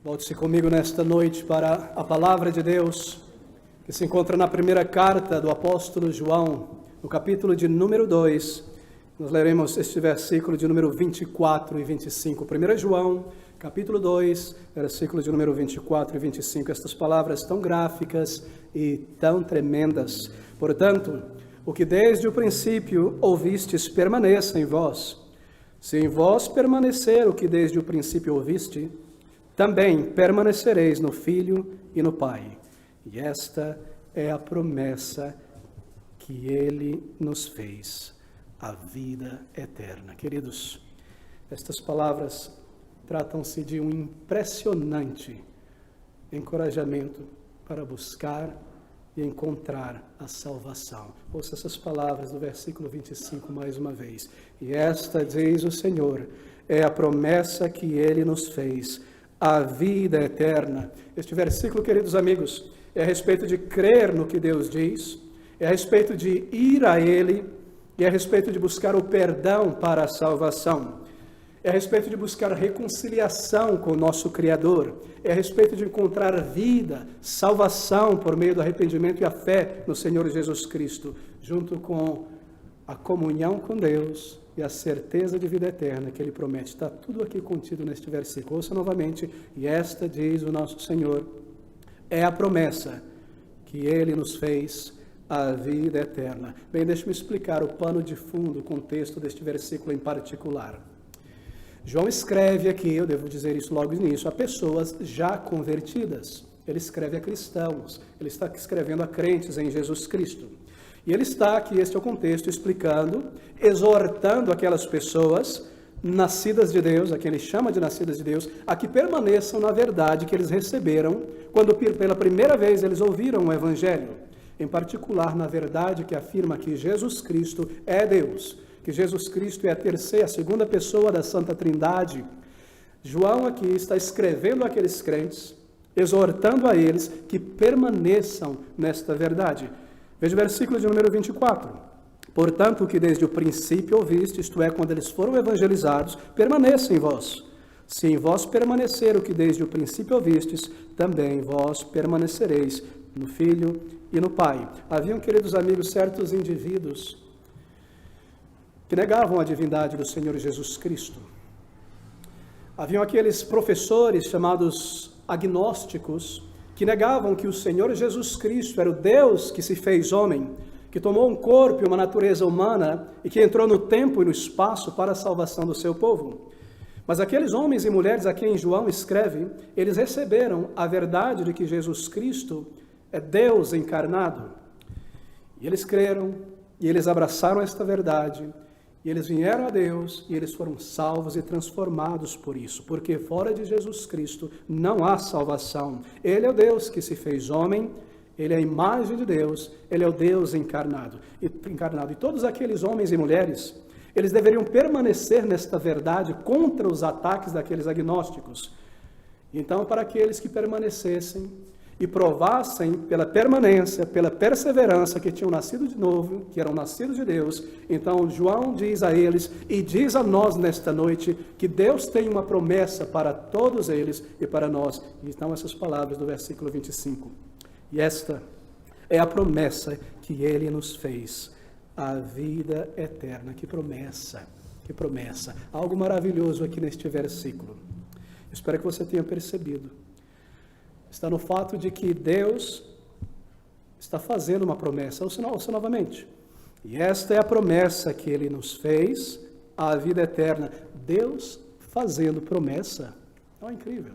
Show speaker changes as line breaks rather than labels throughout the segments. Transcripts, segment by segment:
Volte-se comigo nesta noite para a palavra de Deus, que se encontra na primeira carta do apóstolo João, no capítulo de número 2. Nós leremos este versículo de número 24 e 25. 1 João, capítulo 2, versículo de número 24 e 25. Estas palavras tão gráficas e tão tremendas. Portanto, o que desde o princípio ouvistes permaneça em vós. Se em vós permanecer o que desde o princípio ouviste, também permanecereis no Filho e no Pai. E esta é a promessa que Ele nos fez, a vida eterna. Queridos, estas palavras tratam-se de um impressionante encorajamento para buscar e encontrar a salvação. Ouça essas palavras do versículo 25 mais uma vez. E esta, diz o Senhor, é a promessa que Ele nos fez, a vida eterna. Este versículo, queridos amigos, é a respeito de crer no que Deus diz, é a respeito de ir a Ele, e é a respeito de buscar o perdão para a salvação. É a respeito de buscar reconciliação com o nosso Criador. É a respeito de encontrar vida, salvação por meio do arrependimento e a fé no Senhor Jesus Cristo, junto com a comunhão com Deus e a certeza de vida eterna que Ele promete. Está tudo aqui contido neste versículo. Ouça novamente. E esta, diz o nosso Senhor, é a promessa que Ele nos fez, a vida eterna. Bem, deixe-me explicar o pano de fundo, o contexto deste versículo em particular. João escreve aqui, eu devo dizer isso logo no início, a pessoas já convertidas. Ele escreve a cristãos, ele está escrevendo a crentes em Jesus Cristo. E ele está aqui, este é o contexto, explicando, exortando aquelas pessoas nascidas de Deus, a quem ele chama de nascidas de Deus, a que permaneçam na verdade que eles receberam quando pela primeira vez eles ouviram o Evangelho. Em particular, na verdade que afirma que Jesus Cristo é Deus, que Jesus Cristo é a segunda pessoa da Santa Trindade. João aqui está escrevendo àqueles crentes, exortando a eles que permaneçam nesta verdade. Veja o versículo de número 24. Portanto, o que desde o princípio ouviste, isto é, quando eles foram evangelizados, permaneça em vós. Se em vós permanecer o que desde o princípio ouvistes, também vós permanecereis no Filho e no Pai. Haviam, queridos amigos, certos indivíduos que negavam a divindade do Senhor Jesus Cristo. Haviam aqueles professores chamados agnósticos que negavam que o Senhor Jesus Cristo era o Deus que se fez homem, que tomou um corpo e uma natureza humana e que entrou no tempo e no espaço para a salvação do seu povo. Mas aqueles homens e mulheres a quem João escreve, eles receberam a verdade de que Jesus Cristo é Deus encarnado. E eles creram, e eles abraçaram esta verdade, e eles vieram a Deus, e eles foram salvos e transformados por isso, porque fora de Jesus Cristo não há salvação. Ele é o Deus que se fez homem, Ele é a imagem de Deus, Ele é o Deus encarnado. E todos aqueles homens e mulheres, eles deveriam permanecer nesta verdade contra os ataques daqueles agnósticos. Então, para aqueles que permanecessem e provassem pela permanência, pela perseverança que tinham nascido de novo, que eram nascidos de Deus, então João diz a eles e diz a nós nesta noite que Deus tem uma promessa para todos eles e para nós. Então essas palavras do versículo 25. E esta é a promessa que Ele nos fez, a vida eterna. Que promessa, que promessa. Algo maravilhoso aqui neste versículo. Espero que você tenha percebido. Está no fato de que Deus está fazendo uma promessa. Ouça novamente. E esta é a promessa que Ele nos fez, a vida eterna. Deus fazendo promessa. É incrível.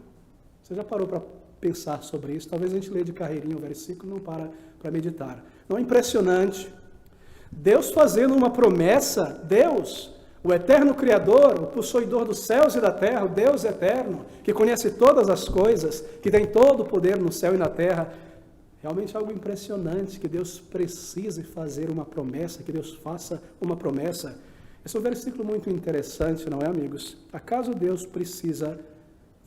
Você já parou para pensar sobre isso? Talvez a gente lê de carreirinha o versículo e não para meditar. Não é impressionante? Deus fazendo uma promessa, Deus, o eterno Criador, o possuidor dos céus e da terra, o Deus eterno, que conhece todas as coisas, que tem todo o poder no céu e na terra. Realmente algo impressionante que Deus precise fazer uma promessa, que Deus faça uma promessa. Esse é um versículo muito interessante, não é, amigos? Acaso Deus precisa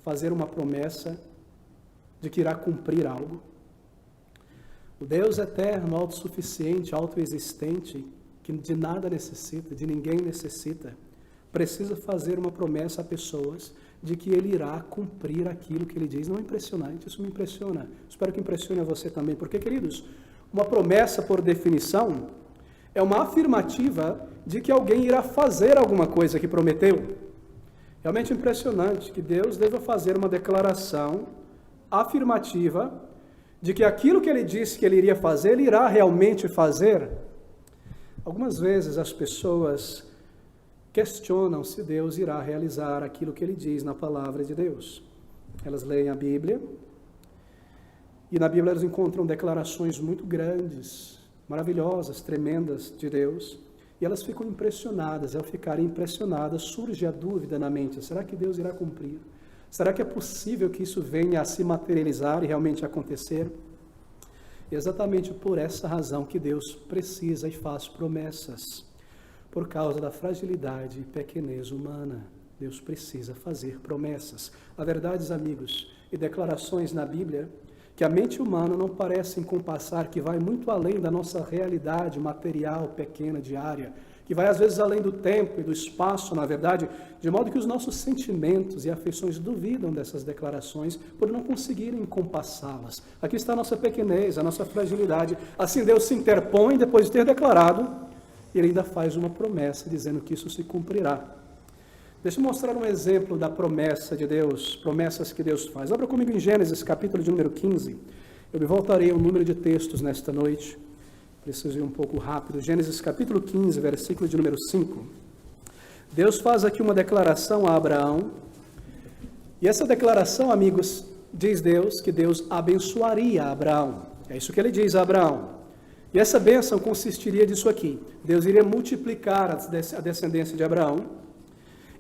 fazer uma promessa de que irá cumprir algo? O Deus eterno, autossuficiente, autoexistente, que de nada necessita, de ninguém necessita, precisa fazer uma promessa a pessoas de que ele irá cumprir aquilo que ele diz. Não é impressionante? Isso me impressiona. Espero que impressione a você também. Porque, queridos, uma promessa, por definição, é uma afirmativa de que alguém irá fazer alguma coisa que prometeu. Realmente impressionante que Deus deva fazer uma declaração afirmativa de que aquilo que ele disse que ele iria fazer, ele irá realmente fazer. Algumas vezes as pessoas questionam se Deus irá realizar aquilo que ele diz na palavra de Deus. Elas leem a Bíblia e na Bíblia elas encontram declarações muito grandes, maravilhosas, tremendas de Deus, e elas ficam impressionadas. Ao ficarem impressionadas, surge a dúvida na mente: será que Deus irá cumprir? Será que é possível que isso venha a se materializar e realmente acontecer? E é exatamente por essa razão que Deus precisa e faz promessas. Por causa da fragilidade e pequenez humana, Deus precisa fazer promessas. Há verdades, amigos, e declarações na Bíblia que a mente humana não parece compassar, que vai muito além da nossa realidade material, pequena, diária, que vai às vezes além do tempo e do espaço, na verdade, de modo que os nossos sentimentos e afeições duvidam dessas declarações por não conseguirem compassá-las. Aqui está a nossa pequenez, a nossa fragilidade. Assim Deus se interpõe depois de ter declarado, e ele ainda faz uma promessa dizendo que isso se cumprirá. Deixa eu mostrar um exemplo da promessa de Deus, promessas que Deus faz. Abra comigo em Gênesis, capítulo de número 15. Eu me voltarei ao número de textos nesta noite. Preciso ir um pouco rápido. Gênesis, capítulo 15, versículo de número 5. Deus faz aqui uma declaração a Abraão. E essa declaração, amigos, diz Deus que Deus abençoaria Abraão. É isso que ele diz a Abraão. E essa bênção consistiria disso aqui: Deus iria multiplicar a descendência de Abraão.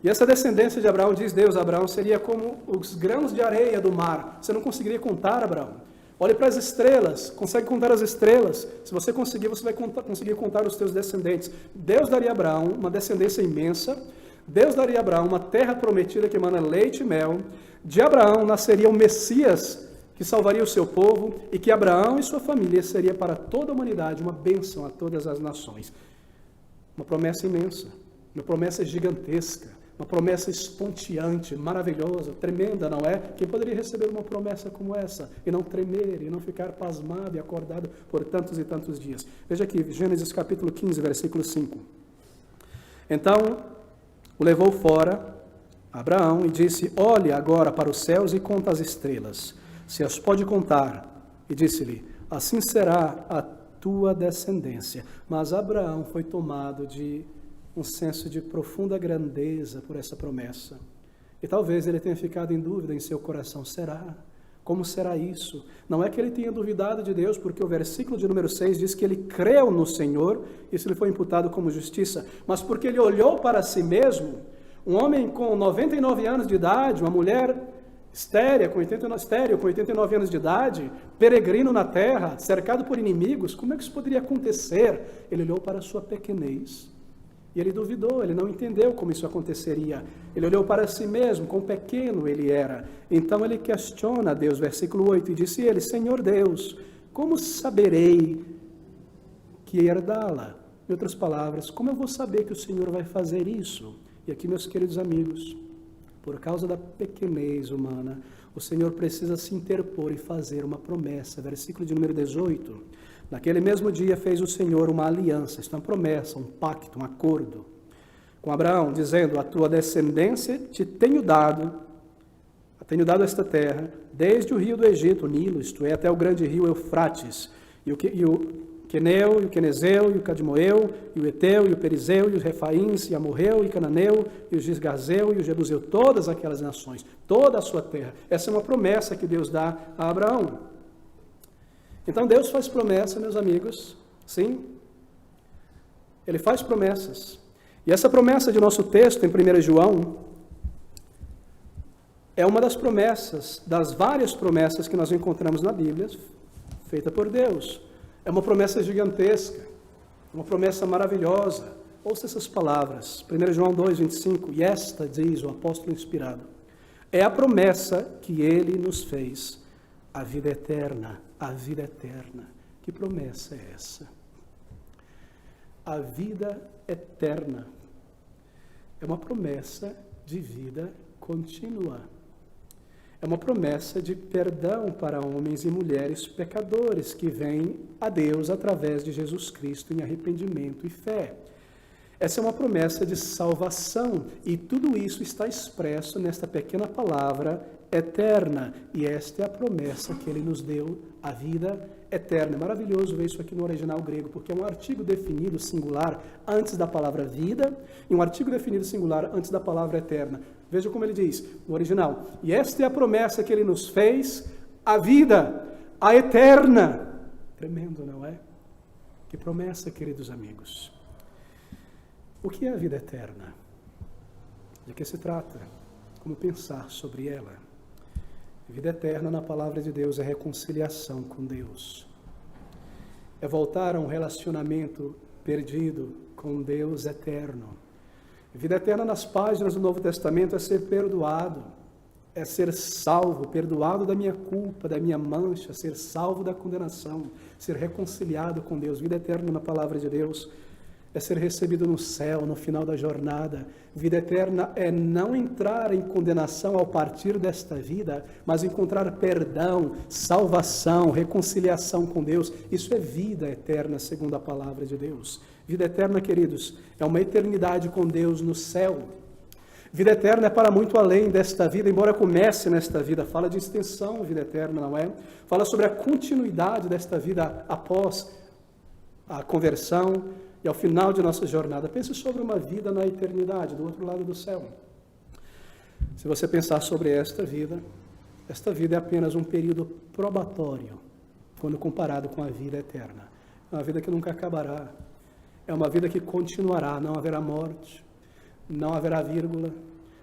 E essa descendência de Abraão, diz Deus, Abraão seria como os grãos de areia do mar. Você não conseguiria contar, Abraão. Olhe para as estrelas, consegue contar as estrelas? Se você conseguir, você vai conseguir contar os teus descendentes. Deus daria a Abraão uma descendência imensa. Deus daria a Abraão uma terra prometida que emana leite e mel. De Abraão nasceria o Messias, que salvaria o seu povo, e que Abraão e sua família seria para toda a humanidade uma bênção a todas as nações. Uma promessa imensa, uma promessa gigantesca, uma promessa estonteante, maravilhosa, tremenda, não é? Quem poderia receber uma promessa como essa e não tremer, e não ficar pasmado e acordado por tantos e tantos dias? Veja aqui, Gênesis capítulo 15, versículo 5. Então o levou fora, Abraão, e disse: olhe agora para os céus e conta as estrelas, se as pode contar. E disse-lhe: assim será a tua descendência. Mas Abraão foi tomado de um senso de profunda grandeza por essa promessa. E talvez ele tenha ficado em dúvida em seu coração: será? Como será isso? Não é que ele tenha duvidado de Deus, porque o versículo de número 6 diz que ele creu no Senhor, isso lhe foi imputado como justiça, mas porque ele olhou para si mesmo, um homem com 99 anos de idade, uma mulher estéril com 89 anos de idade, peregrino na terra, cercado por inimigos. Como é que isso poderia acontecer? Ele olhou para a sua pequenez. E ele duvidou, ele não entendeu como isso aconteceria. Ele olhou para si mesmo, quão pequeno ele era. Então ele questiona a Deus, versículo 8, e disse ele: Senhor Deus, como saberei que herdá-la? Em outras palavras, como eu vou saber que o Senhor vai fazer isso? E aqui, meus queridos amigos, por causa da pequenez humana, o Senhor precisa se interpor e fazer uma promessa. Versículo de número 18. Naquele mesmo dia fez o Senhor uma aliança, isto é uma promessa, um pacto, um acordo, com Abraão, dizendo: a tua descendência te tenho dado esta terra, desde o rio do Egito, o Nilo, isto é, até o grande rio Eufrates, e o Queneu, e o Quenezeu, e o Cadmoeu, e o Eteu, e o Perizeu, e os Refaíns, e Amorreu, e Cananeu, e o Gisgazeu, e o Jebuseu, todas aquelas nações, toda a sua terra. Essa é uma promessa que Deus dá a Abraão. Então Deus faz promessa, meus amigos, sim, Ele faz promessas. E essa promessa de nosso texto em 1 João é uma das promessas, das várias promessas que nós encontramos na Bíblia, feita por Deus. É uma promessa gigantesca, uma promessa maravilhosa. Ouça essas palavras, 1 João 2, 25, e esta, diz o apóstolo inspirado, é a promessa que Ele nos fez, a vida eterna. A vida eterna. Que promessa é essa? A vida eterna é uma promessa de vida contínua. É uma promessa de perdão para homens e mulheres pecadores que vêm a Deus através de Jesus Cristo em arrependimento e fé. Essa é uma promessa de salvação e tudo isso está expresso nesta pequena palavra eterna. E esta é a promessa que ele nos deu, a vida eterna. É maravilhoso ver isso aqui no original grego, porque é um artigo definido singular antes da palavra vida e um artigo definido singular antes da palavra eterna. Veja como ele diz no original. E esta é a promessa que ele nos fez, a vida, a eterna. Tremendo, não é? Que promessa, queridos amigos. O que é a vida eterna? De que se trata? Como pensar sobre ela? A vida eterna na palavra de Deus é reconciliação com Deus. É voltar a um relacionamento perdido com Deus eterno. A vida eterna nas páginas do Novo Testamento é ser perdoado, é ser salvo, perdoado da minha culpa, da minha mancha, ser salvo da condenação, ser reconciliado com Deus. Vida eterna na palavra de Deus é ser recebido no céu, no final da jornada. Vida eterna é não entrar em condenação ao partir desta vida, mas encontrar perdão, salvação, reconciliação com Deus. Isso é vida eterna, segundo a palavra de Deus. Vida eterna, queridos, é uma eternidade com Deus no céu. Vida eterna é para muito além desta vida, embora comece nesta vida. Fala de extensão, vida eterna, não é? Fala sobre a continuidade desta vida após a conversão, e ao final de nossa jornada. Pense sobre uma vida na eternidade, do outro lado do céu. Se você pensar sobre esta vida é apenas um período probatório, quando comparado com a vida eterna. É uma vida que nunca acabará. É uma vida que continuará. Não haverá morte, não haverá vírgula,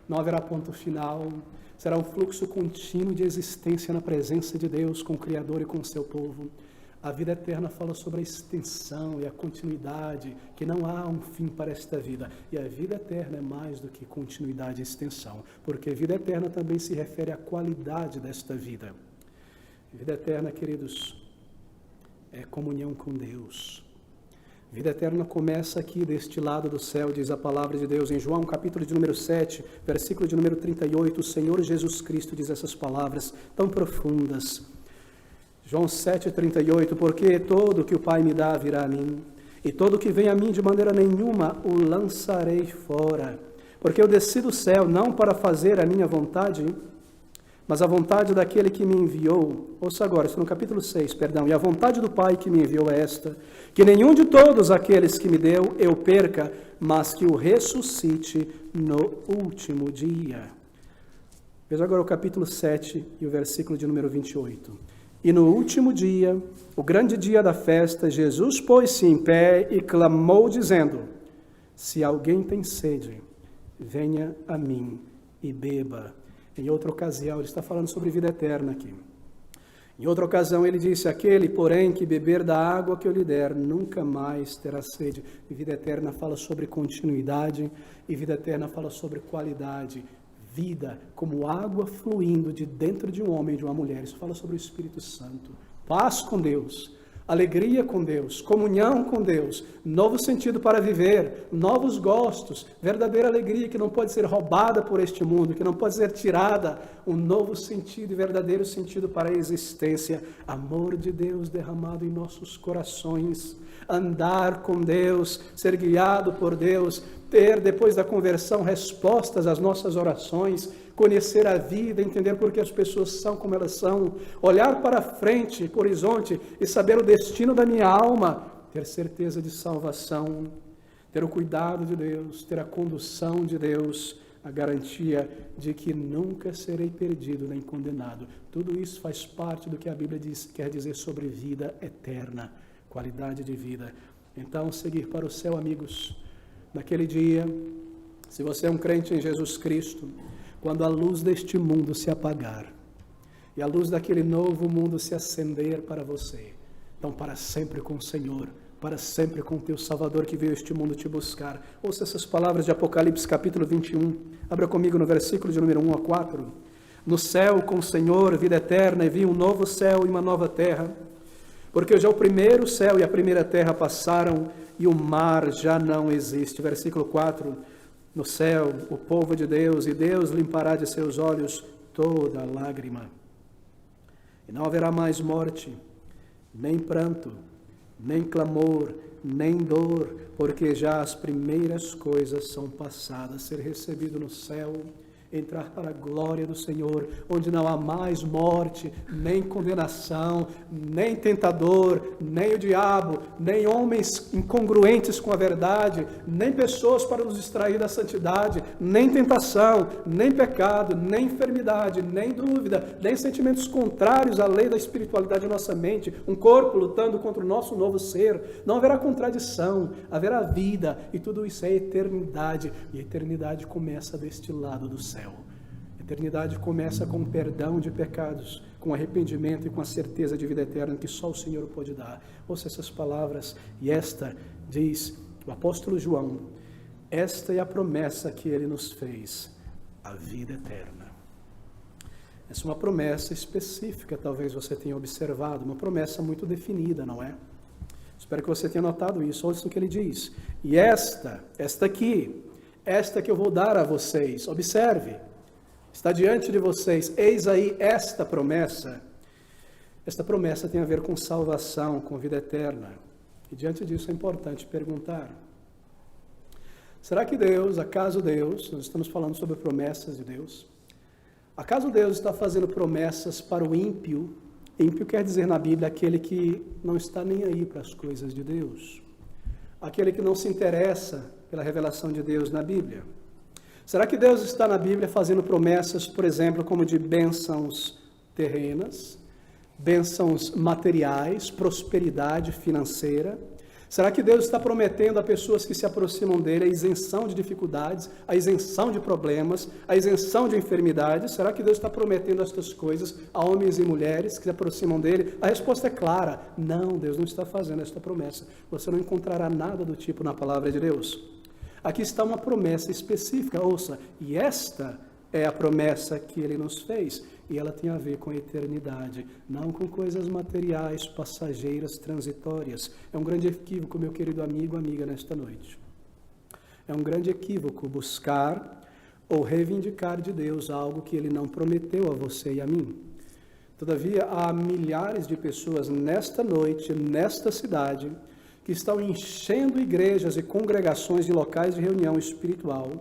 não haverá ponto final. Será um fluxo contínuo de existência na presença de Deus, com o Criador e com o seu povo. A vida eterna fala sobre a extensão e a continuidade, que não há um fim para esta vida. E a vida eterna é mais do que continuidade e extensão, porque vida eterna também se refere à qualidade desta vida. Vida eterna, queridos, é comunhão com Deus. Vida eterna começa aqui deste lado do céu, diz a palavra de Deus. Em João, capítulo de número 7, versículo de número 38, o Senhor Jesus Cristo diz essas palavras tão profundas. João 7,38, porque todo que o Pai me dá virá a mim, e todo que vem a mim de maneira nenhuma o lançarei fora. Porque eu desci do céu não para fazer a minha vontade, mas a vontade daquele que me enviou. Ouça agora, isso no capítulo 6, perdão. E a vontade do Pai que me enviou é esta, que nenhum de todos aqueles que me deu eu perca, mas que o ressuscite no último dia. Veja agora o capítulo 7 e o versículo de número 28. E no último dia, o grande dia da festa, Jesus pôs-se em pé e clamou, dizendo: se alguém tem sede, venha a mim e beba. Em outra ocasião, ele está falando sobre vida eterna aqui. Em outra ocasião, ele disse: aquele, porém, que beber da água que eu lhe der, nunca mais terá sede. E vida eterna fala sobre continuidade, e vida eterna fala sobre qualidade. Vida como água fluindo de dentro de um homem e de uma mulher. Isso fala sobre o Espírito Santo. Paz com Deus, alegria com Deus, comunhão com Deus, novo sentido para viver, novos gostos, verdadeira alegria que não pode ser roubada por este mundo, que não pode ser tirada, um novo sentido e verdadeiro sentido para a existência. Amor de Deus derramado em nossos corações, andar com Deus, ser guiado por Deus, ter, depois da conversão, respostas às nossas orações, conhecer a vida, entender por que as pessoas são como elas são, olhar para frente, para o horizonte e saber o destino da minha alma, ter certeza de salvação, ter o cuidado de Deus, ter a condução de Deus, a garantia de que nunca serei perdido nem condenado. Tudo isso faz parte do que a Bíblia quer dizer sobre vida eterna, qualidade de vida. Então, seguir para o céu, amigos. Naquele dia, se você é um crente em Jesus Cristo, quando a luz deste mundo se apagar e a luz daquele novo mundo se acender para você, então para sempre com o Senhor, para sempre com o teu Salvador que veio a este mundo te buscar. Ouça essas palavras de Apocalipse capítulo 21, abra comigo no versículo de número 1 a 4. No céu com o Senhor, vida eterna, e vi um novo céu e uma nova terra, porque já o primeiro céu e a primeira terra passaram e o mar já não existe. Versículo 4. no céu o povo de Deus, e Deus limpará de seus olhos toda lágrima. E não haverá mais morte, nem pranto, nem clamor, nem dor, porque já as primeiras coisas são passadas. Ser recebido no céu, entrar para a glória do Senhor, onde não há mais morte, nem condenação, nem tentador, nem o diabo, nem homens incongruentes com a verdade, nem pessoas para nos distrair da santidade, nem tentação, nem pecado, nem enfermidade, nem dúvida, nem sentimentos contrários à lei da espiritualidade da nossa mente, um corpo lutando contra o nosso novo ser. Não haverá contradição, haverá vida, e tudo isso é eternidade, e a eternidade começa deste lado do céu. A eternidade começa com o perdão de pecados, com arrependimento e com a certeza de vida eterna que só o Senhor pode dar. Ouça essas palavras, e esta, diz o apóstolo João, esta é a promessa que ele nos fez, a vida eterna. Essa é uma promessa específica, talvez você tenha observado, uma promessa muito definida, não é? Espero que você tenha notado isso. Ouça o que ele diz. E esta aqui, esta que eu vou dar a vocês, observe, está diante de vocês, eis aí esta promessa. Esta promessa tem a ver com salvação, com vida eterna. E diante disso é importante perguntar, será que Deus, acaso Deus, nós estamos falando sobre promessas de Deus, acaso Deus está fazendo promessas para o ímpio? Ímpio quer dizer na Bíblia aquele que não está nem aí para as coisas de Deus, aquele que não se interessa pela revelação de Deus na Bíblia. Será que Deus está na Bíblia fazendo promessas, por exemplo, como de bênçãos terrenas, bênçãos materiais, prosperidade financeira? Será que Deus está prometendo a pessoas que se aproximam dele a isenção de dificuldades, a isenção de problemas, a isenção de enfermidades? Será que Deus está prometendo estas coisas a homens e mulheres que se aproximam dele? A resposta é clara, não, Deus não está fazendo esta promessa. Você não encontrará nada do tipo na palavra de Deus. Aqui está uma promessa específica, ouça, e esta é a promessa que ele nos fez, e ela tem a ver com a eternidade, não com coisas materiais, passageiras, transitórias. É um grande equívoco, meu querido amigo, amiga, nesta noite. É um grande equívoco buscar ou reivindicar de Deus algo que ele não prometeu a você e a mim. Todavia, há milhares de pessoas nesta noite, nesta cidade, que estão enchendo igrejas e congregações e locais de reunião espiritual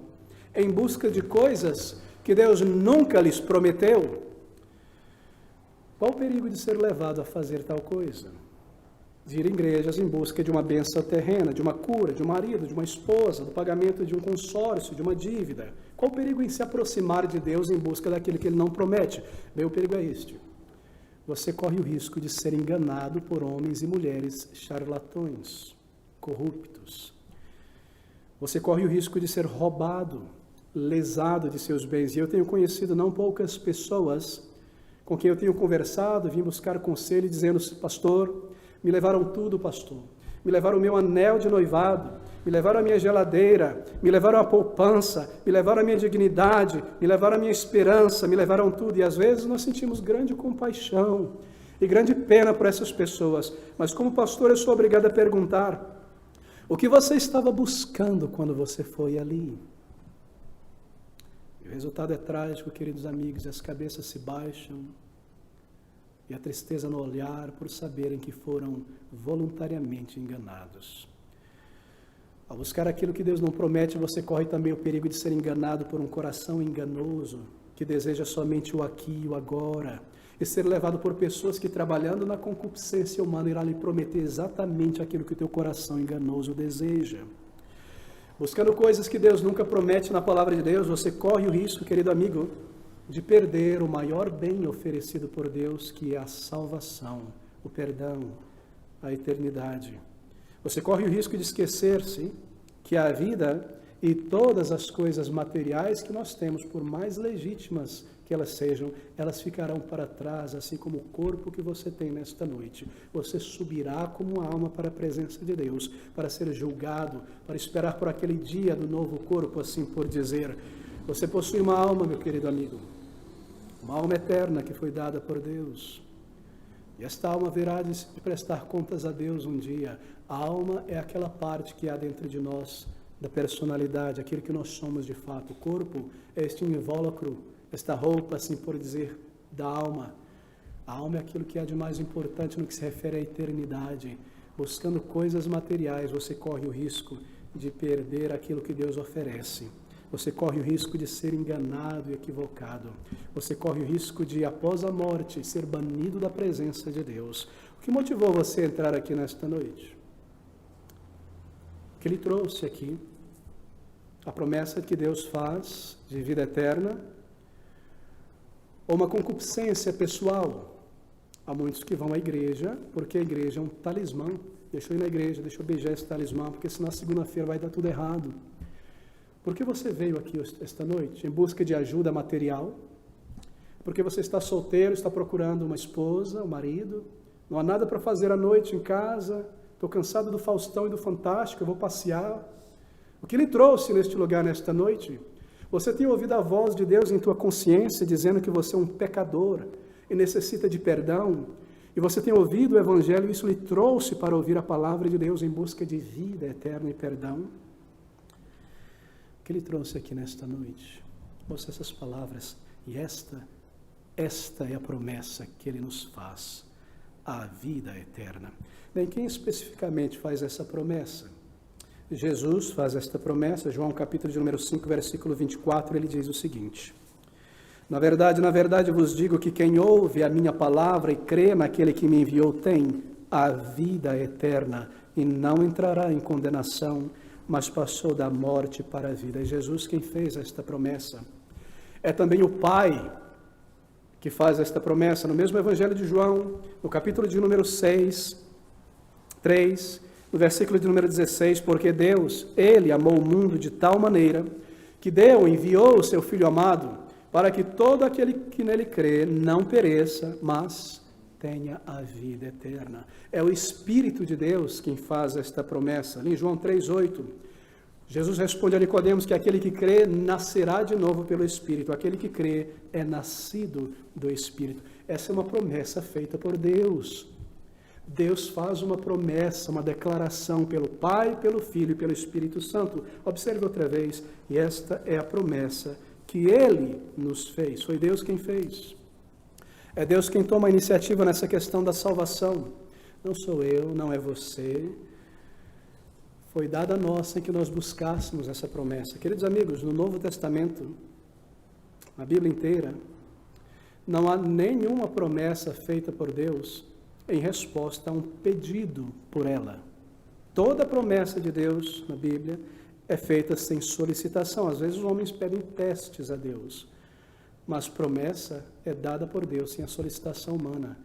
em busca de coisas que Deus nunca lhes prometeu. Qual o perigo de ser levado a fazer tal coisa? De ir em igrejas em busca de uma bênção terrena, de uma cura, de um marido, de uma esposa, do pagamento de um consórcio, de uma dívida. Qual o perigo em se aproximar de Deus em busca daquilo que Ele não promete? Bem, o perigo é este. Você corre o risco de ser enganado por homens e mulheres charlatões, corruptos. Você corre o risco de ser roubado, lesado de seus bens. E eu tenho conhecido não poucas pessoas com quem eu tenho conversado, vim buscar conselho dizendo, pastor, me levaram tudo, pastor. Me levaram o meu anel de noivado, me levaram a minha geladeira, me levaram a poupança, me levaram a minha dignidade, me levaram a minha esperança, me levaram tudo. E às vezes nós sentimos grande compaixão e grande pena por essas pessoas. Mas como pastor eu sou obrigado a perguntar, o que você estava buscando quando você foi ali? E o resultado é trágico, queridos amigos, as cabeças se baixam e a tristeza no olhar por saberem que foram voluntariamente enganados. Ao buscar aquilo que Deus não promete, você corre também o perigo de ser enganado por um coração enganoso, que deseja somente o aqui e o agora, e ser levado por pessoas que, trabalhando na concupiscência humana, irá lhe prometer exatamente aquilo que o teu coração enganoso deseja. Buscando coisas que Deus nunca promete na palavra de Deus, você corre o risco, querido amigo, de perder o maior bem oferecido por Deus, que é a salvação, o perdão, a eternidade. Você corre o risco de esquecer-se que a vida e todas as coisas materiais que nós temos, por mais legítimas que elas sejam, elas ficarão para trás, assim como o corpo que você tem nesta noite. Você subirá como alma para a presença de Deus, para ser julgado, para esperar por aquele dia do novo corpo, assim por dizer. Você possui uma alma, meu querido amigo, uma alma eterna que foi dada por Deus. E esta alma virá de prestar contas a Deus um dia. A alma é aquela parte que há dentro de nós da personalidade, aquilo que nós somos de fato. O corpo é este invólucro, esta roupa, assim por dizer, da alma. A alma é aquilo que há de mais importante no que se refere à eternidade. Buscando coisas materiais, você corre o risco de perder aquilo que Deus oferece. Você corre o risco de ser enganado e equivocado. Você corre o risco de, após a morte, ser banido da presença de Deus. O que motivou você a entrar aqui nesta noite? O que lhe trouxe aqui? A promessa que Deus faz de vida eterna? Ou uma concupiscência pessoal? Há muitos que vão à igreja, porque a igreja é um talismã. Deixa eu ir na igreja, deixa eu beijar esse talismã, porque senão na segunda-feira vai dar tudo errado. Por que você veio aqui esta noite? Em busca de ajuda material? Porque você está solteiro, está procurando uma esposa, um marido? Não há nada para fazer à noite em casa? Estou cansado do Faustão e do Fantástico, eu vou passear. O que lhe trouxe neste lugar, nesta noite? Você tem ouvido a voz de Deus em tua consciência, dizendo que você é um pecador e necessita de perdão? E você tem ouvido o Evangelho e isso lhe trouxe para ouvir a palavra de Deus em busca de vida eterna e perdão? O que lhe trouxe aqui nesta noite? Ouça essas palavras. E esta é a promessa que Ele nos faz, a vida eterna. Bem, quem especificamente faz essa promessa? Jesus faz esta promessa, João capítulo de número 5, versículo 24, ele diz o seguinte: na verdade vos digo que quem ouve a minha palavra e crê naquele que me enviou tem a vida eterna e não entrará em condenação, mas passou da morte para a vida. É Jesus quem fez esta promessa. É também o Pai que faz esta promessa. No mesmo Evangelho de João, no capítulo de número 6, 3, no versículo de número 16, porque Deus, Ele amou o mundo de tal maneira que enviou o seu Filho amado, para que todo aquele que nele crê não pereça, mas tenha a vida eterna. É o Espírito de Deus quem faz esta promessa. Ali em João 3,8, Jesus responde a Nicodemos que aquele que crê nascerá de novo pelo Espírito. Aquele que crê é nascido do Espírito. Essa é uma promessa feita por Deus. Deus faz uma promessa, uma declaração pelo Pai, pelo Filho e pelo Espírito Santo. Observe outra vez, e esta é a promessa que Ele nos fez. Foi Deus quem fez. É Deus quem toma a iniciativa nessa questão da salvação. Não sou eu, não é você. Foi dada a nós sem que nós buscássemos essa promessa. Queridos amigos, no Novo Testamento, na Bíblia inteira, não há nenhuma promessa feita por Deus em resposta a um pedido por ela. Toda promessa de Deus na Bíblia é feita sem solicitação. Às vezes os homens pedem testes a Deus, mas promessa é dada por Deus sem a solicitação humana.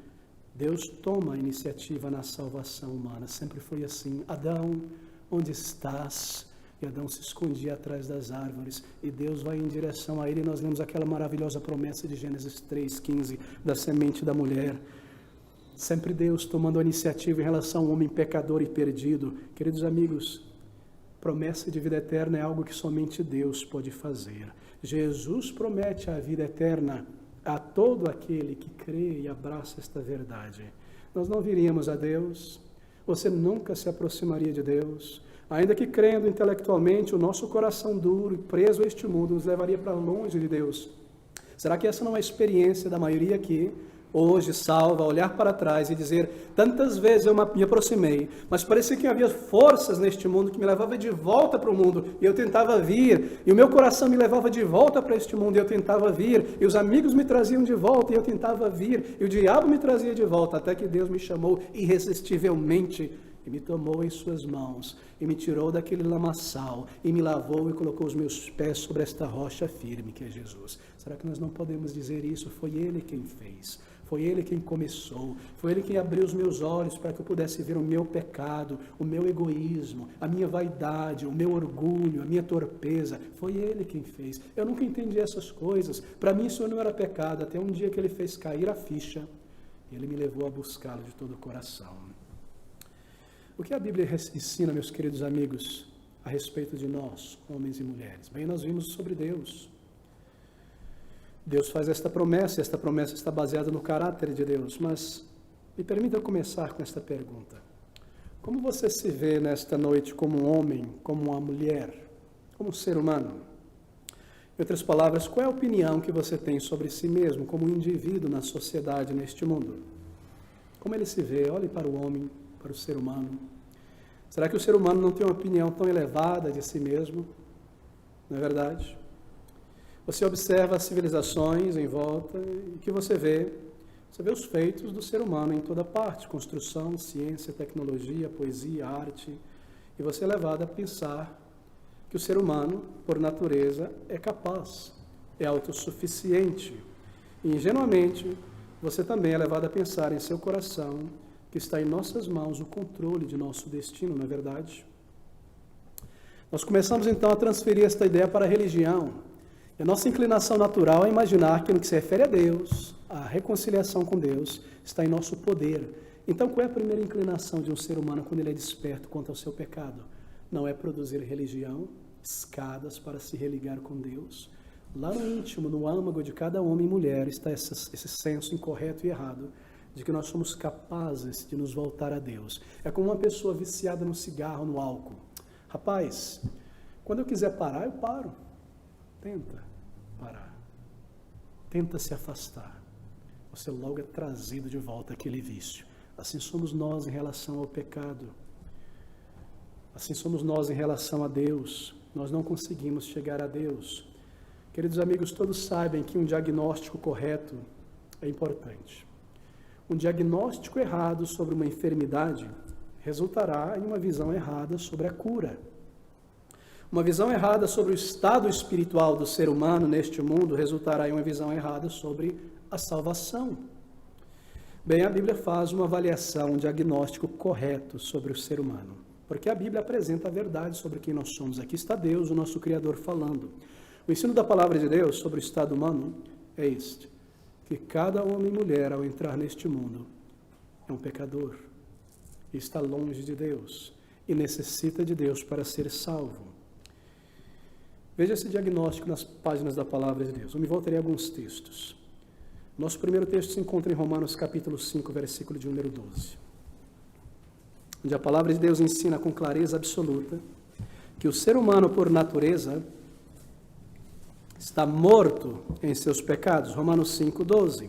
Deus toma a iniciativa na salvação humana. Sempre foi assim. Adão, onde estás? E Adão se escondia atrás das árvores, e Deus vai em direção a ele, e nós lemos aquela maravilhosa promessa de Gênesis 3,15, da semente da mulher. Sempre Deus tomando a iniciativa em relação ao homem pecador e perdido. Queridos amigos, promessa de vida eterna é algo que somente Deus pode fazer. Jesus promete a vida eterna a todo aquele que crê e abraça esta verdade. Nós não viríamos a Deus, você nunca se aproximaria de Deus, ainda que crendo intelectualmente, o nosso coração duro e preso a este mundo nos levaria para longe de Deus. Será que essa não é a experiência da maioria aqui? Hoje, salva, olhar para trás e dizer, tantas vezes eu me aproximei, mas parecia que havia forças neste mundo que me levavam de volta para o mundo, e eu tentava vir, e o meu coração me levava de volta para este mundo, e eu tentava vir, e os amigos me traziam de volta, e eu tentava vir, e o diabo me trazia de volta, até que Deus me chamou irresistivelmente, e me tomou em suas mãos, e me tirou daquele lamaçal, e me lavou e colocou os meus pés sobre esta rocha firme que é Jesus. Será que nós não podemos dizer isso? Foi Ele quem fez. Foi Ele quem começou, foi Ele quem abriu os meus olhos para que eu pudesse ver o meu pecado, o meu egoísmo, a minha vaidade, o meu orgulho, a minha torpeza. Foi Ele quem fez. Eu nunca entendi essas coisas. Para mim isso não era pecado, até um dia que Ele fez cair a ficha e Ele me levou a buscá-lo de todo o coração. O que a Bíblia ensina, meus queridos amigos, a respeito de nós, homens e mulheres? Bem, nós vimos sobre Deus. Deus faz esta promessa está baseada no caráter de Deus, mas me permita começar com esta pergunta. Como você se vê nesta noite como um homem, como uma mulher, como um ser humano? Em outras palavras, qual é a opinião que você tem sobre si mesmo, como um indivíduo na sociedade, neste mundo? Como ele se vê? Olhe para o homem, para o ser humano. Será que o ser humano não tem uma opinião tão elevada de si mesmo? Não é verdade? Você observa as civilizações em volta e o que você vê? Você vê os feitos do ser humano em toda parte, construção, ciência, tecnologia, poesia, arte, e você é levado a pensar que o ser humano, por natureza, é capaz, é autossuficiente. E, ingenuamente, você também é levado a pensar em seu coração que está em nossas mãos o controle de nosso destino, não é verdade? Nós começamos, então, a transferir esta ideia para a religião. E a nossa inclinação natural é imaginar que, no que se refere a Deus, a reconciliação com Deus está em nosso poder. Então, qual é a primeira inclinação de um ser humano quando ele é desperto quanto ao seu pecado? Não é produzir religião, escadas para se religar com Deus. Lá no íntimo, no âmago de cada homem e mulher, está esse senso incorreto e errado de que nós somos capazes de nos voltar a Deus. É como uma pessoa viciada no cigarro, no álcool. Rapaz, quando eu quiser parar, eu paro. Tenta parar. Tenta se afastar. Você logo é trazido de volta àquele vício. Assim somos nós em relação ao pecado. Assim somos nós em relação a Deus. Nós não conseguimos chegar a Deus. Queridos amigos, todos sabem que um diagnóstico correto é importante. Um diagnóstico errado sobre uma enfermidade resultará em uma visão errada sobre a cura. Uma visão errada sobre o estado espiritual do ser humano neste mundo resultará em uma visão errada sobre a salvação. Bem, a Bíblia faz uma avaliação, um diagnóstico correto sobre o ser humano, porque a Bíblia apresenta a verdade sobre quem nós somos. Aqui está Deus, o nosso Criador, falando. O ensino da palavra de Deus sobre o estado humano é este, que cada homem e mulher, ao entrar neste mundo, é um pecador, e está longe de Deus, e necessita de Deus para ser salvo. Veja esse diagnóstico nas páginas da palavra de Deus. Eu me voltarei a alguns textos. Nosso primeiro texto se encontra em Romanos capítulo 5, versículo de número 12. Onde a palavra de Deus ensina com clareza absoluta que o ser humano, por natureza, está morto em seus pecados. Romanos 5, 12.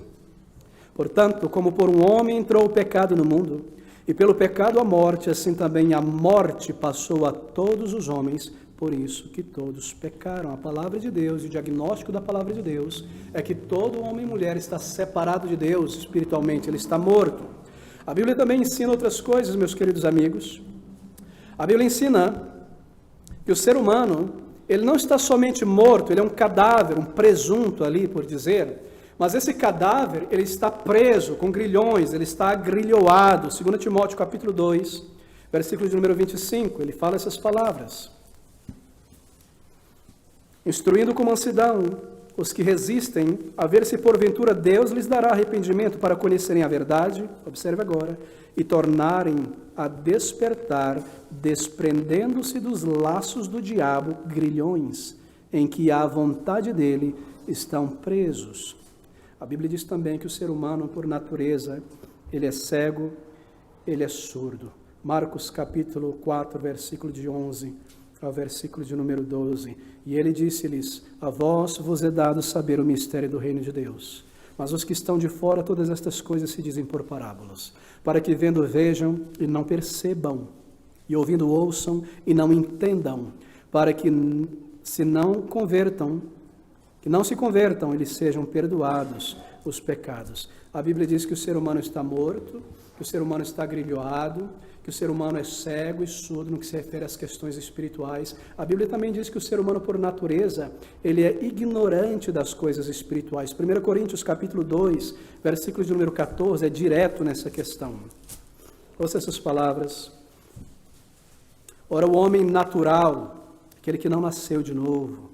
Portanto, como por um homem entrou o pecado no mundo, e pelo pecado a morte, assim também a morte passou a todos os homens, por isso que todos pecaram. A palavra de Deus e o diagnóstico da palavra de Deus é que todo homem e mulher está separado de Deus espiritualmente, ele está morto. A Bíblia também ensina outras coisas, meus queridos amigos. A Bíblia ensina que o ser humano, ele não está somente morto, ele é um cadáver, um presunto ali, por dizer, mas esse cadáver, ele está preso com grilhões, ele está agrilhoado. 2 Timóteo capítulo 2, versículo de número 25, ele fala essas palavras. Instruindo com mansidão os que resistem, a ver se porventura Deus lhes dará arrependimento para conhecerem a verdade, observe agora, e tornarem a despertar, desprendendo-se dos laços do diabo, grilhões, em que à vontade dele estão presos. A Bíblia diz também que o ser humano, por natureza, ele é cego, ele é surdo. Marcos capítulo 4, versículo de 11 ao versículo de número 12. E ele disse-lhes: a vós vos é dado saber o mistério do reino de Deus. Mas os que estão de fora, todas estas coisas se dizem por parábolas, para que vendo vejam e não percebam, e ouvindo ouçam e não entendam, para que se não convertam, que não se convertam, eles sejam perdoados os pecados. A Bíblia diz que o ser humano está morto, que o ser humano está agrilhoado, que o ser humano é cego e surdo no que se refere às questões espirituais. A Bíblia também diz que o ser humano, por natureza, ele é ignorante das coisas espirituais. 1 Coríntios capítulo 2, versículo de número 14, é direto nessa questão. Ouça essas palavras. Ora, o homem natural, aquele que não nasceu de novo,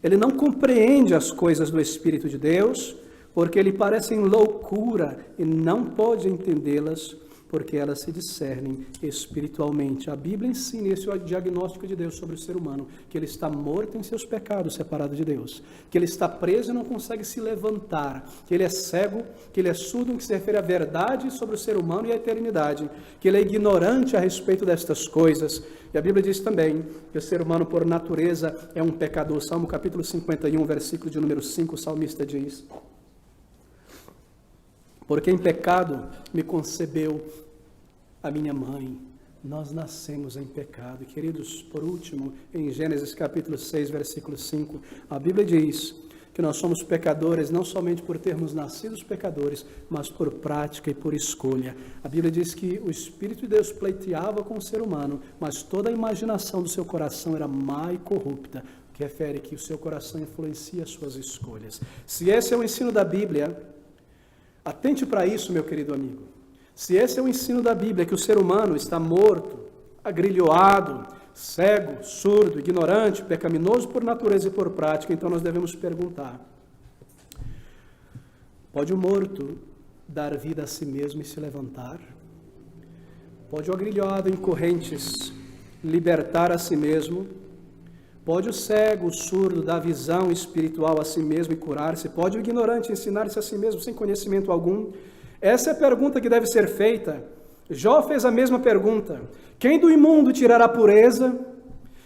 ele não compreende as coisas do Espírito de Deus, porque lhe parecem loucura e não pode entendê-las, porque elas se discernem espiritualmente. A Bíblia ensina esse é o diagnóstico de Deus sobre o ser humano, que ele está morto em seus pecados, separado de Deus, que ele está preso e não consegue se levantar, que ele é cego, que ele é surdo, no que se refere à verdade sobre o ser humano e à eternidade, que ele é ignorante a respeito destas coisas. E a Bíblia diz também que o ser humano, por natureza, é um pecador. Salmo capítulo 51, versículo de número 5, o salmista diz: porque em pecado me concebeu a minha mãe. Nós nascemos em pecado. Queridos, por último, em Gênesis capítulo 6, versículo 5, a Bíblia diz que nós somos pecadores não somente por termos nascido pecadores, mas por prática e por escolha. A Bíblia diz que o Espírito de Deus pleiteava com o ser humano, mas toda a imaginação do seu coração era má e corrupta, o que refere que o seu coração influencia as suas escolhas. Se esse é o ensino da Bíblia, atente para isso, meu querido amigo. Se esse é o ensino da Bíblia, que o ser humano está morto, agrilhoado, cego, surdo, ignorante, pecaminoso por natureza e por prática, então nós devemos perguntar: pode o morto dar vida a si mesmo e se levantar? Pode o agrilhoado em correntes libertar a si mesmo? Pode o cego, o surdo, dar visão espiritual a si mesmo e curar-se? Pode o ignorante ensinar-se a si mesmo sem conhecimento algum? Essa é a pergunta que deve ser feita. Jó fez a mesma pergunta: quem do imundo tirará a pureza?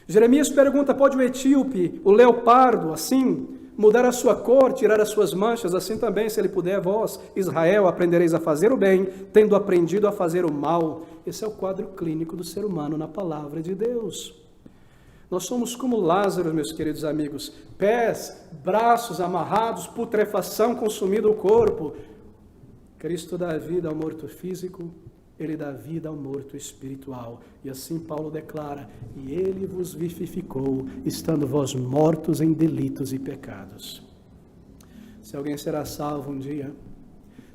Jeremias pergunta: pode o etíope, o leopardo, assim, mudar a sua cor, tirar as suas manchas? Assim também, se ele puder, vós, Israel, aprendereis a fazer o bem, tendo aprendido a fazer o mal. Esse é o quadro clínico do ser humano na palavra de Deus. Nós somos como Lázaro, meus queridos amigos, pés, braços amarrados, putrefação consumindo o corpo. Cristo dá vida ao morto físico, ele dá vida ao morto espiritual. E assim Paulo declara: e ele vos vivificou, estando vós mortos em delitos e pecados. Se alguém será salvo um dia,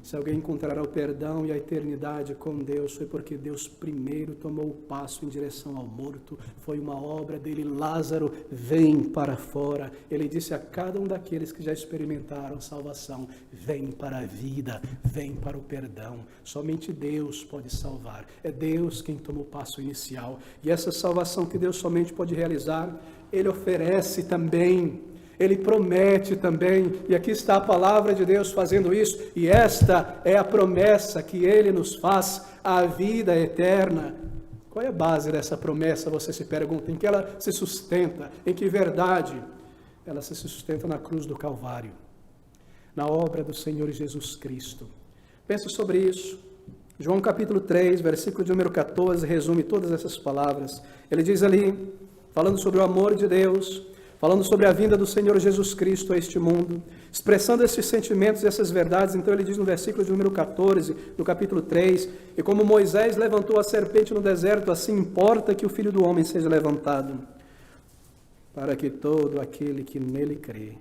se alguém encontrará o perdão e a eternidade com Deus, foi porque Deus primeiro tomou o passo em direção ao morto. Foi uma obra dele. Lázaro, vem para fora. Ele disse a cada um daqueles que já experimentaram salvação: vem para a vida, vem para o perdão. Somente Deus pode salvar. É Deus quem toma o passo inicial. E essa salvação que Deus somente pode realizar, Ele oferece também. Ele promete também, e aqui está a palavra de Deus fazendo isso, e esta é a promessa que Ele nos faz, a vida eterna. Qual é a base dessa promessa, você se pergunta? Em que ela se sustenta? Em que verdade? Ela se sustenta na cruz do Calvário, na obra do Senhor Jesus Cristo. Pensa sobre isso. João capítulo 3, versículo de número 14, resume todas essas palavras. Ele diz ali, falando sobre o amor de Deus, falando sobre a vinda do Senhor Jesus Cristo a este mundo, expressando esses sentimentos e essas verdades. Então ele diz no versículo de número 14, no capítulo 3, e como Moisés levantou a serpente no deserto, assim importa que o Filho do Homem seja levantado, para que todo aquele que nele crê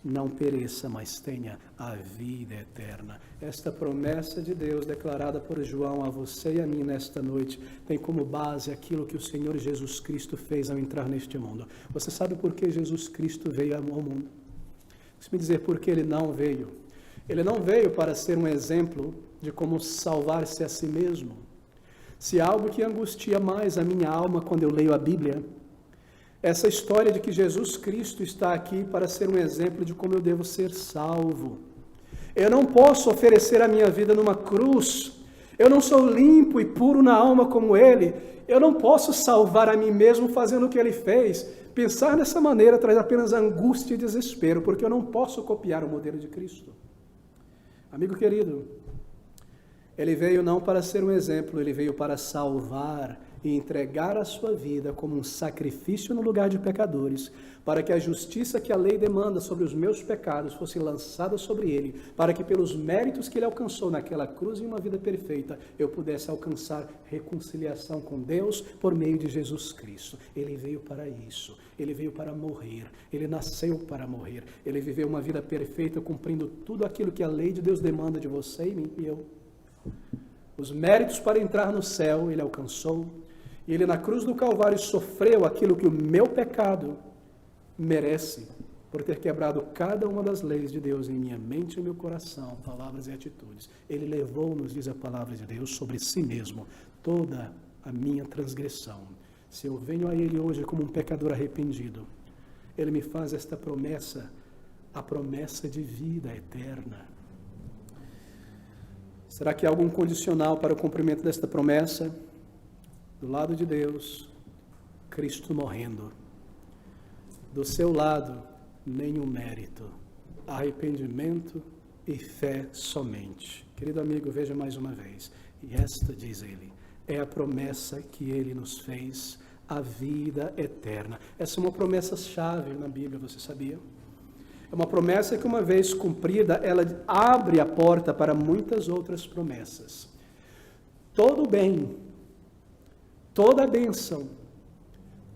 não pereça, mas tenha a vida eterna. Esta promessa de Deus declarada por João a você e a mim nesta noite tem como base aquilo que o Senhor Jesus Cristo fez ao entrar neste mundo. Você sabe por que Jesus Cristo veio ao mundo? Deixa me dizer por que ele não veio. Ele não veio para ser um exemplo de como salvar-se a si mesmo. Se há algo que angustia mais a minha alma quando eu leio a Bíblia, essa história de que Jesus Cristo está aqui para ser um exemplo de como eu devo ser salvo. Eu não posso oferecer a minha vida numa cruz. Eu não sou limpo e puro na alma como Ele. Eu não posso salvar a mim mesmo fazendo o que Ele fez. Pensar dessa maneira traz apenas angústia e desespero, porque eu não posso copiar o modelo de Cristo. Amigo querido, Ele veio não para ser um exemplo, Ele veio para salvar e entregar a sua vida como um sacrifício no lugar de pecadores, para que a justiça que a lei demanda sobre os meus pecados fosse lançada sobre ele, para que pelos méritos que ele alcançou naquela cruz em uma vida perfeita, eu pudesse alcançar reconciliação com Deus por meio de Jesus Cristo. Ele veio para isso, ele veio para morrer, ele nasceu para morrer, ele viveu uma vida perfeita, cumprindo tudo aquilo que a lei de Deus demanda de você e mim e eu. Os méritos para entrar no céu ele alcançou, e ele na cruz do Calvário sofreu aquilo que o meu pecado merece, por ter quebrado cada uma das leis de Deus em minha mente e meu coração, palavras e atitudes. Ele levou, nos diz a palavra de Deus, sobre si mesmo toda a minha transgressão. Se eu venho a Ele hoje como um pecador arrependido, Ele me faz esta promessa, a promessa de vida eterna. Será que há algum condicional para o cumprimento desta promessa? Do lado de Deus, Cristo morrendo. Do seu lado, nenhum mérito, arrependimento e fé somente. Querido amigo, veja mais uma vez. E esta, diz ele, é a promessa que ele nos fez, a vida eterna. Essa é uma promessa-chave na Bíblia, você sabia? É uma promessa que, uma vez cumprida, ela abre a porta para muitas outras promessas. Todo bem, toda bênção,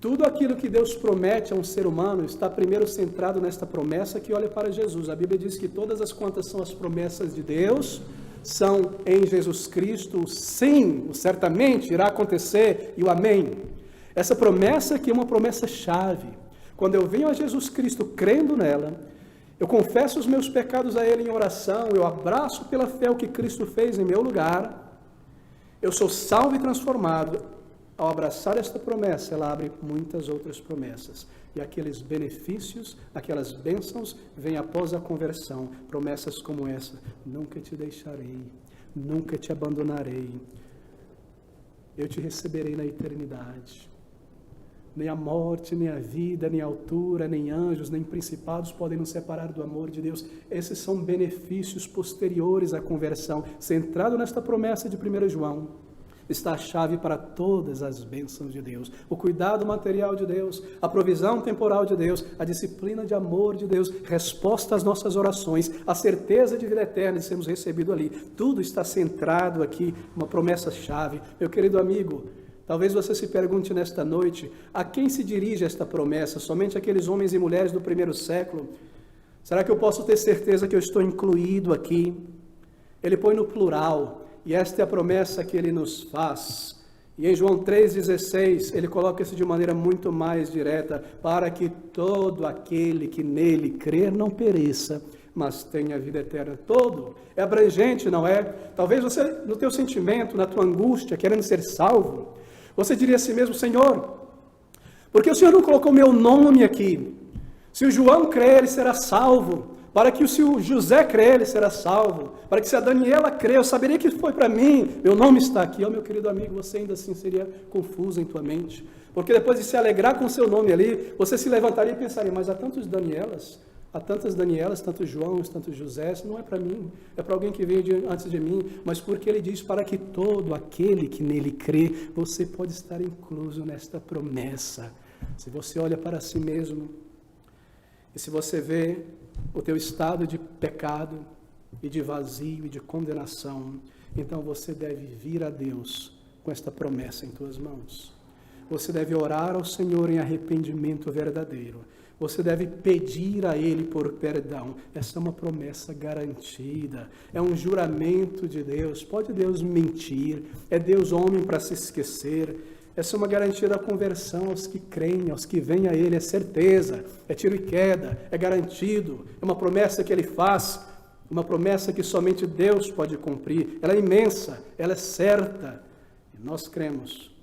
tudo aquilo que Deus promete a um ser humano está primeiro centrado nesta promessa que olha para Jesus. A Bíblia diz que todas as quantas são as promessas de Deus são em Jesus Cristo, sim, o certamente irá acontecer e o amém. Essa promessa aqui é uma promessa-chave. Quando eu venho a Jesus Cristo crendo nela, eu confesso os meus pecados a Ele em oração, eu abraço pela fé o que Cristo fez em meu lugar, eu sou salvo e transformado. Ao abraçar esta promessa, ela abre muitas outras promessas. E aqueles benefícios, aquelas bênçãos, vêm após a conversão. Promessas como essa: nunca te deixarei, nunca te abandonarei, eu te receberei na eternidade. Nem a morte, nem a vida, nem a altura, nem anjos, nem principados podem nos separar do amor de Deus. Esses são benefícios posteriores à conversão. Centrado nesta promessa de 1 João, está a chave para todas as bênçãos de Deus. O cuidado material de Deus, a provisão temporal de Deus, a disciplina de amor de Deus, resposta às nossas orações, a certeza de vida eterna de sermos recebidos ali. Tudo está centrado aqui, uma promessa-chave. Meu querido amigo, talvez você se pergunte nesta noite, a quem se dirige esta promessa? Somente aqueles homens e mulheres do primeiro século? Será que eu posso ter certeza que eu estou incluído aqui? Ele põe no plural, e esta é a promessa que ele nos faz. E em João 3,16, ele coloca isso de maneira muito mais direta, para que todo aquele que nele crer não pereça, mas tenha vida eterna. Todo é abrangente, não é? Talvez você, no teu sentimento, na tua angústia, querendo ser salvo, você diria a si mesmo: Senhor, porque o Senhor não colocou meu nome aqui? Se o João crer, ele será salvo. Para que se o José crer, ele será salvo. Para que se a Daniela crer, eu saberia que foi para mim. Meu nome está aqui. Meu querido amigo, você ainda assim seria confuso em tua mente. Porque depois de se alegrar com o seu nome ali, você se levantaria e pensaria: mas há tantos Danielas, há tantas Danielas, tantos Joãos, tantos Josés, não é para mim, é para alguém que veio antes de mim. Mas porque ele diz: para que todo aquele que nele crê, você pode estar incluso nesta promessa. Se você olha para si mesmo, e se você vê o teu estado de pecado e de vazio e de condenação, então você deve vir a Deus com esta promessa em tuas mãos. Você deve orar ao Senhor em arrependimento verdadeiro. Você deve pedir a Ele por perdão. Essa é uma promessa garantida. É um juramento de Deus. Pode Deus mentir? É Deus homem para se esquecer? Essa é uma garantia da conversão aos que creem, aos que vêm a Ele. É certeza, é tiro e queda, é garantido. É uma promessa que Ele faz, uma promessa que somente Deus pode cumprir. Ela é imensa, ela é certa. E nós cremos,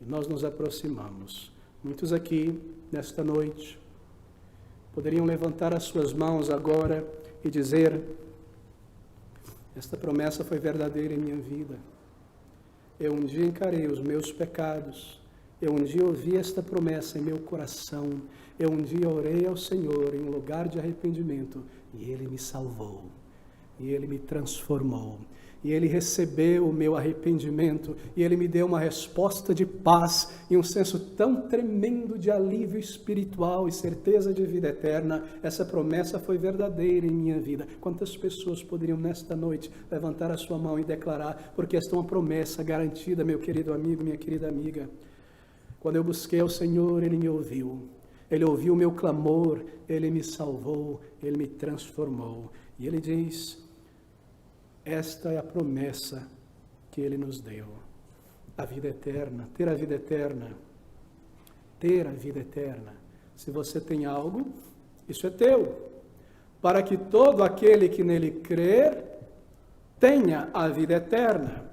e nós nos aproximamos. Muitos aqui, nesta noite, poderiam levantar as suas mãos agora e dizer: esta promessa foi verdadeira em minha vida. Eu um dia encarei os meus pecados, eu um dia ouvi esta promessa em meu coração, eu um dia orei ao Senhor em um lugar de arrependimento, e Ele me salvou, e Ele me transformou, e Ele recebeu o meu arrependimento, e Ele me deu uma resposta de paz, e um senso tão tremendo de alívio espiritual e certeza de vida eterna. Essa promessa foi verdadeira em minha vida. Quantas pessoas poderiam nesta noite levantar a sua mão e declarar: porque esta é uma promessa garantida, meu querido amigo, minha querida amiga. Quando eu busquei ao Senhor, Ele me ouviu. Ele ouviu o meu clamor, Ele me salvou, Ele me transformou. E Ele diz: esta é a promessa que Ele nos deu. A vida eterna, ter a vida eterna. Ter a vida eterna. Se você tem algo, Isso é teu, para que todo aquele que nele crer tenha a vida eterna.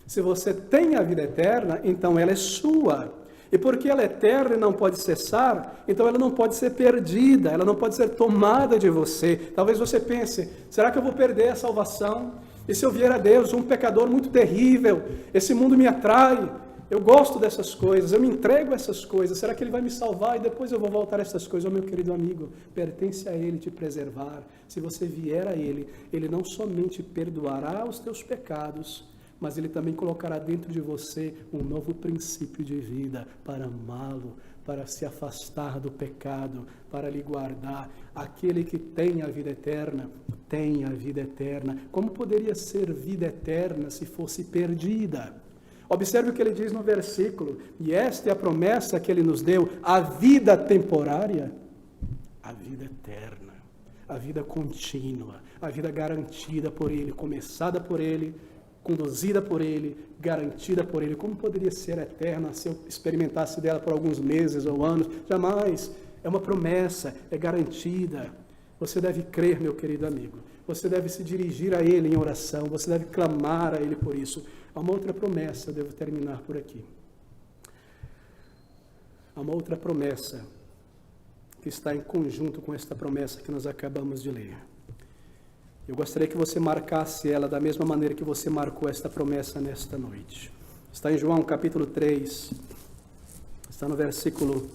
Se você tem a vida eterna, então ela é sua. E porque ela é eterna e não pode cessar, então ela não pode ser perdida, ela não pode ser tomada de você. Talvez você pense, será que eu vou perder a salvação? E se eu vier a Deus, um pecador muito terrível, esse mundo me atrai, eu gosto dessas coisas, eu me entrego a essas coisas, será que Ele vai me salvar e depois eu vou voltar a essas coisas? Oh, meu querido amigo, pertence a Ele te preservar. Se você vier a Ele, Ele não somente perdoará os teus pecados, mas Ele também colocará dentro de você um novo princípio de vida para amá-lo, para se afastar do pecado, para lhe guardar. Aquele que tem a vida eterna, tem a vida eterna. Como poderia ser vida eterna se fosse perdida? Observe o que ele diz no versículo, e esta é a promessa que ele nos deu, a vida temporária, a vida eterna, a vida contínua, a vida garantida por Ele, começada por Ele, conduzida por Ele, garantida por Ele. Como poderia ser eterna se eu experimentasse dela por alguns meses ou anos? Jamais. É uma promessa, é garantida. Você deve crer, meu querido amigo. Você deve se dirigir a Ele em oração. Você deve clamar a Ele por isso. Há uma outra promessa, eu devo terminar por aqui. Há uma outra promessa que está em conjunto com esta promessa que nós acabamos de ler. Eu gostaria que você marcasse ela da mesma maneira que você marcou esta promessa nesta noite. Está em João capítulo 3, está no versículo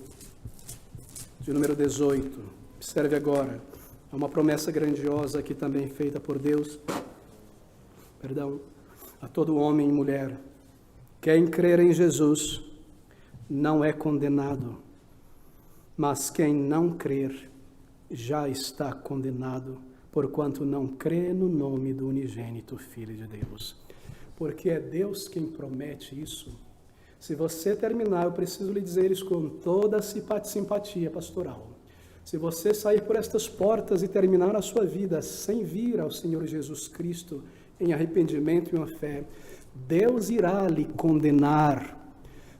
de número 18. Observe agora, há uma promessa grandiosa aqui também feita por Deus, a todo homem e mulher. Quem crer em Jesus não é condenado, mas quem não crer já está condenado, porquanto não crê no nome do unigênito Filho de Deus. Porque é Deus quem promete isso. Se você terminar, eu preciso lhe dizer isso com toda a simpatia pastoral. Se você sair por estas portas e terminar a sua vida sem vir ao Senhor Jesus Cristo em arrependimento e uma fé, Deus irá lhe condenar.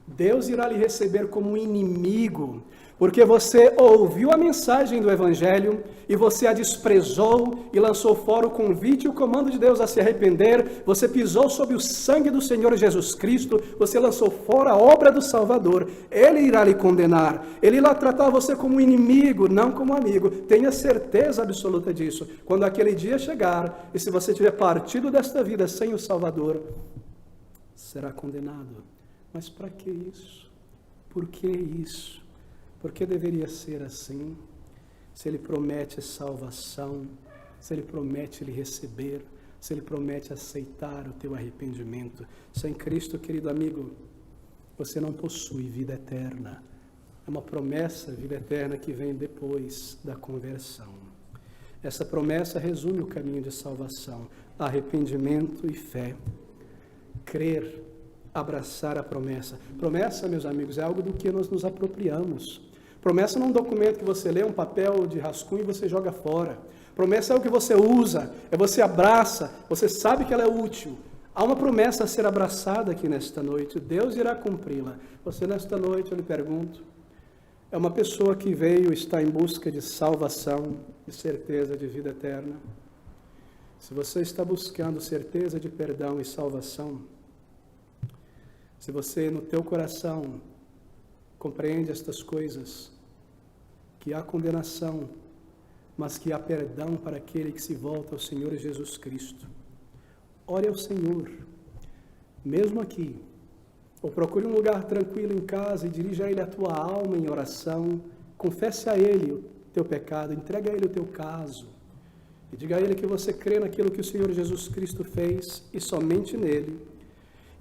Deus irá lhe receber como um inimigo, porque você ouviu a mensagem do Evangelho e você a desprezou e lançou fora o convite e o comando de Deus a se arrepender. Você pisou sobre o sangue do Senhor Jesus Cristo, você lançou fora a obra do Salvador. Ele irá lhe condenar, Ele irá tratar você como inimigo, não como amigo. Tenha certeza absoluta disso. Quando aquele dia chegar, e se você tiver partido desta vida sem o Salvador, será condenado. Mas para que isso? Por que isso? Por que deveria ser assim? Se Ele promete salvação, se Ele promete lhe receber, se Ele promete aceitar o teu arrependimento. Sem Cristo, querido amigo, você não possui vida eterna. É uma promessa, vida eterna, que vem depois da conversão. Essa promessa resume o caminho de salvação: arrependimento e fé. Crer, abraçar a promessa. Promessa, meus amigos, é algo do que nós nos apropriamos. Promessa não é um documento que você lê, um papel de rascunho e você joga fora. Promessa é o que você usa, é você abraça, você sabe que ela é útil. Há uma promessa a ser abraçada aqui nesta noite, Deus irá cumpri-la. Você nesta noite, eu lhe pergunto, é uma pessoa que veio, está em busca de salvação, de certeza de vida eterna? Se você está buscando certeza de perdão e salvação, se você no teu coração compreende estas coisas, que há condenação, mas que há perdão para aquele que se volta ao Senhor Jesus Cristo, ore ao Senhor, mesmo aqui, ou procure um lugar tranquilo em casa e dirija a Ele a tua alma em oração, confesse a Ele o teu pecado, entregue a Ele o teu caso, e diga a Ele que você crê naquilo que o Senhor Jesus Cristo fez e somente nele.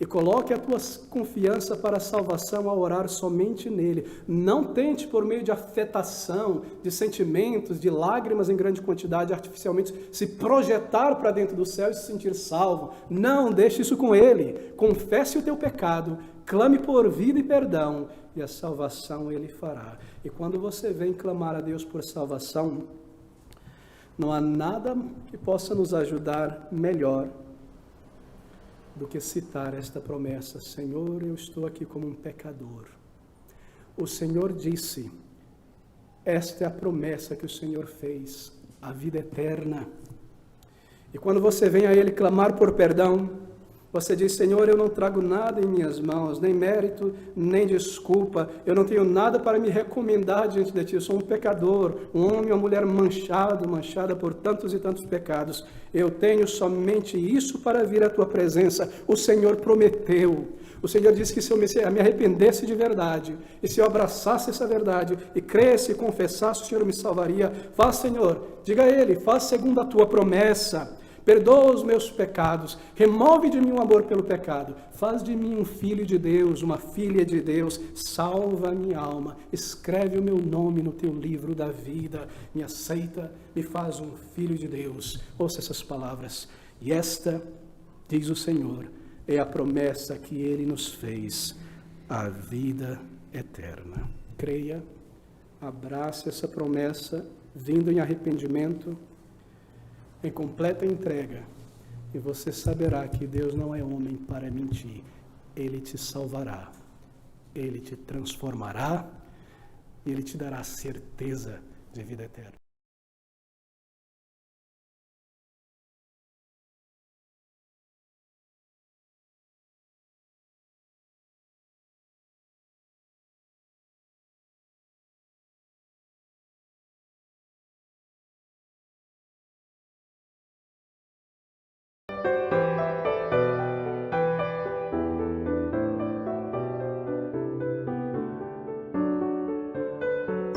E coloque a tua confiança para a salvação ao orar somente nele. Não tente, por meio de afetação, de sentimentos, de lágrimas em grande quantidade, artificialmente, se projetar para dentro do céu e se sentir salvo. Não, deixe isso com ele. Confesse o teu pecado, clame por vida e perdão, e a salvação ele fará. E quando você vem clamar a Deus por salvação, não há nada que possa nos ajudar melhor do que citar esta promessa: Senhor, eu estou aqui como um pecador. O Senhor disse, Esta é a promessa que o Senhor fez, a vida eterna. E quando você vem a Ele clamar por perdão, você diz: Senhor, eu não trago nada em minhas mãos, nem mérito, nem desculpa. Eu não tenho nada para me recomendar diante de Ti. Eu sou um pecador, um homem ou mulher manchada por tantos e tantos pecados. Eu tenho somente isso para vir à Tua presença. O Senhor prometeu. O Senhor disse que se eu me arrependesse de verdade, e se eu abraçasse essa verdade, e cresce e confessasse, o Senhor me salvaria. Faz, Senhor, diga a Ele, faz segundo a Tua promessa. Perdoa os meus pecados, remove de mim o amor pelo pecado, faz de mim um filho de Deus, uma filha de Deus, salva a minha alma, escreve o meu nome no teu livro da vida, me aceita, me faz um filho de Deus. Ouça essas palavras. E esta, diz o Senhor, é a promessa que Ele nos fez, a vida eterna. Creia, abrace essa promessa, vindo em arrependimento, em completa entrega, e você saberá que Deus não é homem para mentir. Ele te salvará, Ele te transformará, e Ele te dará certeza de vida eterna.